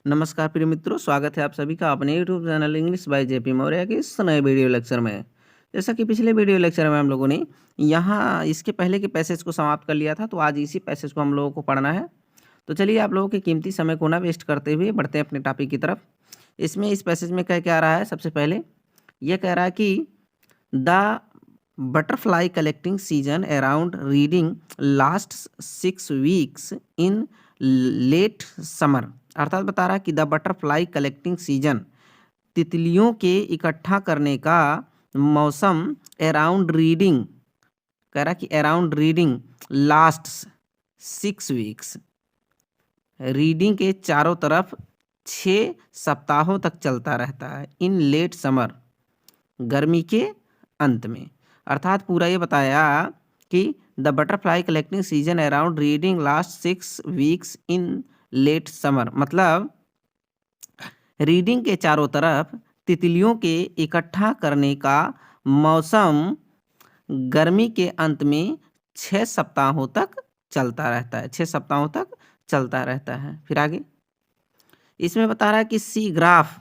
नमस्कार प्रिय मित्रों, स्वागत है आप सभी का अपने YouTube channel English by JP Maurya के इस नए वीडियो लेक्चर में। जैसा कि पिछले वीडियो लेक्चर में हम लोगों ने यहाँ इसके पहले के पैसेज को समाप्त कर लिया था, तो आज इसी पैसेज को हम लोगों को पढ़ना है। तो चलिए आप लोगों के कीमती समय को ना वेस्ट करते हुए बढ़ते हैं अपने टॉपिक की तरफ। इसमें इस पैसेज में कह क्या रहा है, सबसे पहले ये कह रहा है कि the butterfly collecting season around Reading last 6 weeks in late summer. अर्थात बता रहा है कि द बटरफ्लाई कलेक्टिंग सीजन, तितलियों के इकट्ठा करने का मौसम अराउंड रीडिंग, कह रहा कि around Reading last 6 weeks, reading के चारों तरफ 6 सप्ताहों तक चलता रहता है। इन लेट समर, गर्मी के अंत में। अर्थात पूरा ये बताया कि the butterfly collecting season around Reading last 6 weeks in late summer, मतलब रीडिंग के चारों तरफ तितलियों के इकट्ठा करने का मौसम गर्मी के अंत में 6 सप्ताहों तक चलता रहता है। 6 सप्ताहों तक चलता रहता है। फिर आगे इसमें बता रहा है कि सी ग्राफ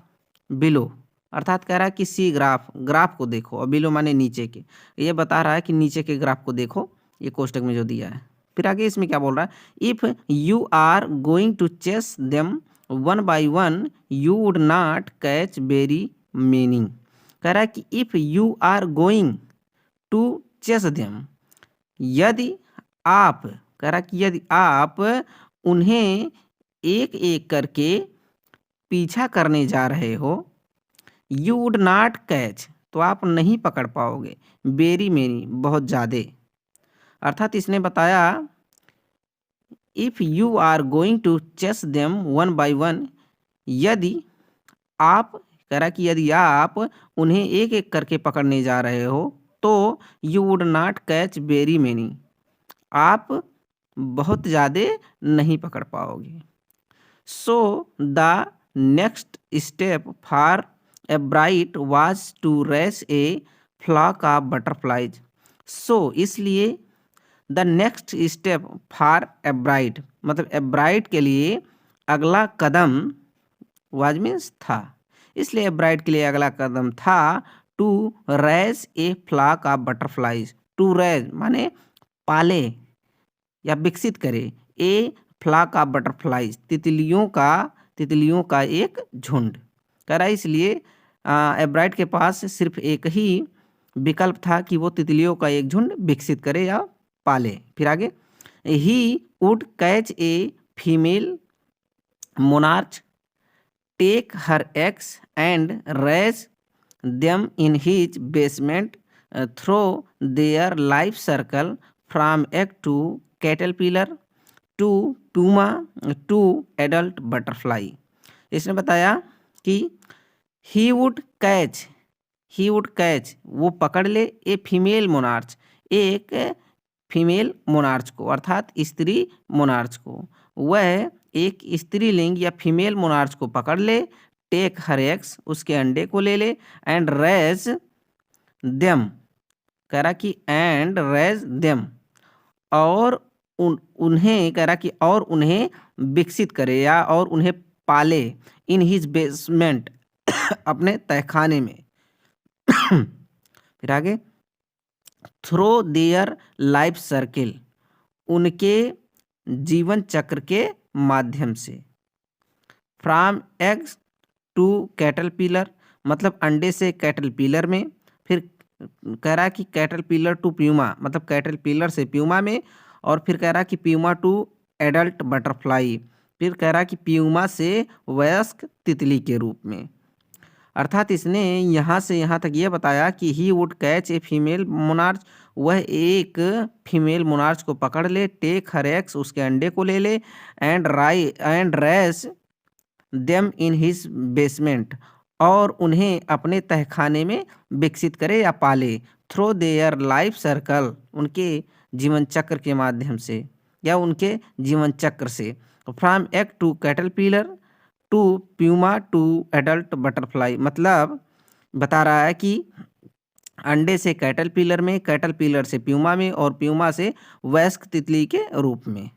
बिलो, अर्थात कह रहा है कि सी ग्राफ, ग्राफ को देखो, और बिलो माने नीचे के। ये बता रहा है कि नीचे के ग्राफ को देखो, ये कोष्टक में जो दिया है। फिर आगे इसमें क्या बोल रहा है, if you are going to chase them one by one you would not catch very many. कह रहा है कि if you are going to chase them, यदि आप, कह रहा है कि यदि आप उन्हें एक एक करके पीछा करने जा रहे हो, यू वुड नॉट कैच, तो आप नहीं पकड़ पाओगे, वेरी मेनी, बहुत ज़्यादा। अर्थात इसने बताया if you are going to chase them one by one, यदि आप, कह रहा कि यदि आप उन्हें एक एक करके पकड़ने जा रहे हो, तो you would not catch very many, आप बहुत ज़्यादा नहीं पकड़ पाओगे। So the next step for a bright was to raise a flock of butterflies. So इसलिए the next step for a bright, मतलब ए ब्राइट के लिए अगला कदम, वाज मीन्स था, इसलिए ए ब्राइट के लिए अगला कदम था to raise a flock of butterflies. To raise माने पाले या विकसित करे, ए फ्लॉक ऑफ बटरफ्लाइज, तितलियों का एक झुंड। कह रहा है इसलिए एब्राइट के पास सिर्फ एक ही विकल्प था कि वो तितलियों का एक झुंड विकसित करे या पाले। फिर आगे, he would catch a female monarch, take her eggs and raise them in his basement through their life cycle from egg to caterpillar to pupa to adult butterfly. इसने बताया कि ही वुड कैच, वो पकड़ ले a female monarch, एक female monarch को, अर्थात स्त्री मोनार्च को, वह एक स्त्रीलिंग या फीमेल मोनार्च को पकड़ ले, टेक हर एग्स, उसके अंडे को ले ले, एंड रेज देम, कह रहा कि एंड रेज देम, और उन्हें, कह रहा कि और उन्हें विकसित करे या और उन्हें पाले, इन हिज बेसमेंट, अपने तहखाने में। फिर आगे, थ्रो देयर लाइफ सर्किल, उनके जीवन चक्र के माध्यम से, फ्रॉम एग्स टू कैटरपिलर, मतलब अंडे से कैटरपिलर में, फिर कह रहा कि कैटरपिलर टू प्यूमा, मतलब कैटरपिलर से प्यूमा में, और फिर कह रहा कि प्यूमा टू एडल्ट बटरफ्लाई, फिर कह रहा कि प्यूमा से वयस्क तितली के रूप में। अर्थात इसने यहाँ से यहाँ तक ये बताया कि he would catch a female monarch, वह एक फीमेल मोनार्च को पकड़ ले, टेक हर एग्स, उसके अंडे को ले ले, and raise them in his basement, और उन्हें अपने तहखाने में विकसित करे या पाले, थ्रो देयर लाइफ सर्कल, उनके जीवन चक्र के माध्यम से या उनके जीवन चक्र से, from egg to caterpillar to pupa to adult butterfly, मतलब बता रहा है कि अंडे से कैटरपिलर में, कैटरपिलर से प्यूमा में, और प्यूमा से वयस्क तितली के रूप में।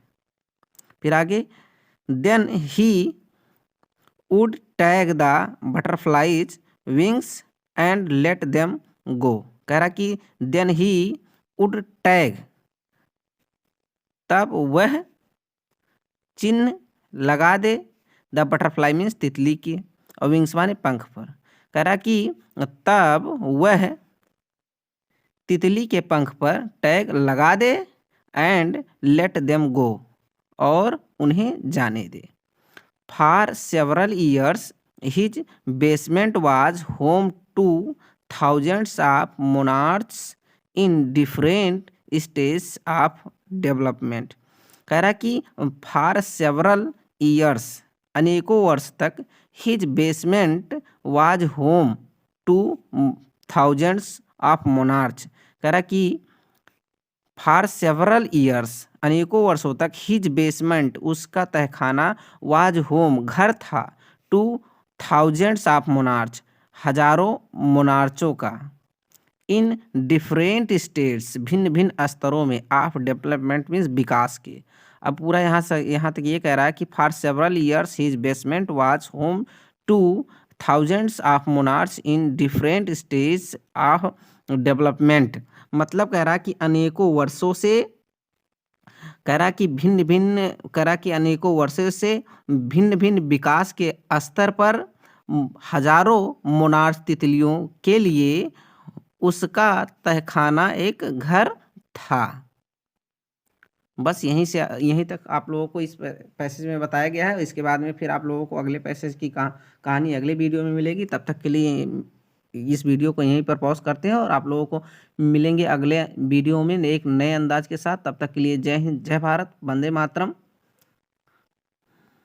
फिर आगे, then he would tag the butterflies wings and let them go. कह रहा कि देन ही वुड टैग, तब वह चिन्ह लगा दे, द बटरफ्लाई मीन्स तितली की, और विंग्स माने पंख पर। कह रहा कि तब वह तितली के पंख पर टैग लगा दे, एंड लेट देम गो, और उन्हें जाने दे। For several years his basement was home to thousands of monarchs in different stage of development. कह रहा कि फॉर सेवरल ईयर्स, अनेकों वर्ष तक, his basement was home to thousands of monarchs. कह रहा कि फॉर सेवरल ईयर्स, अनेकों वर्षों तक, हिज बेसमेंट, उसका तहखाना, वाज होम, घर था, टू थाउजेंड्स ऑफ मोनार्च, हजारों मोनार्चों का, इन डिफरेंट स्टेट्स, भिन्न भिन्न स्तरों में, ऑफ डेवलपमेंट मीन्स विकास के। अब पूरा यहाँ तक ये कह रहा है कि for several years his basement was home to thousands of monarch in different stage of development. मतलब कह रहा कि अनेकों वर्षों से, कह रहा कि अनेकों वर्षों से भिन्न भिन्न विकास के स्तर पर हजारों मोनार्च तितलियों के लिए उसका तहखाना एक घर था। बस यहीं तक आप लोगों को इस पैसेज में बताया गया है। इसके बाद में फिर आप लोगों को अगले पैसेज की कहानी अगले वीडियो में मिलेगी। तब तक के लिए इस वीडियो को यहीं पर पॉज करते हैं और आप लोगों को मिलेंगे अगले वीडियो में एक नए अंदाज के साथ। तब तक के लिए जय हिंद, जय भारत, वंदे मातरम।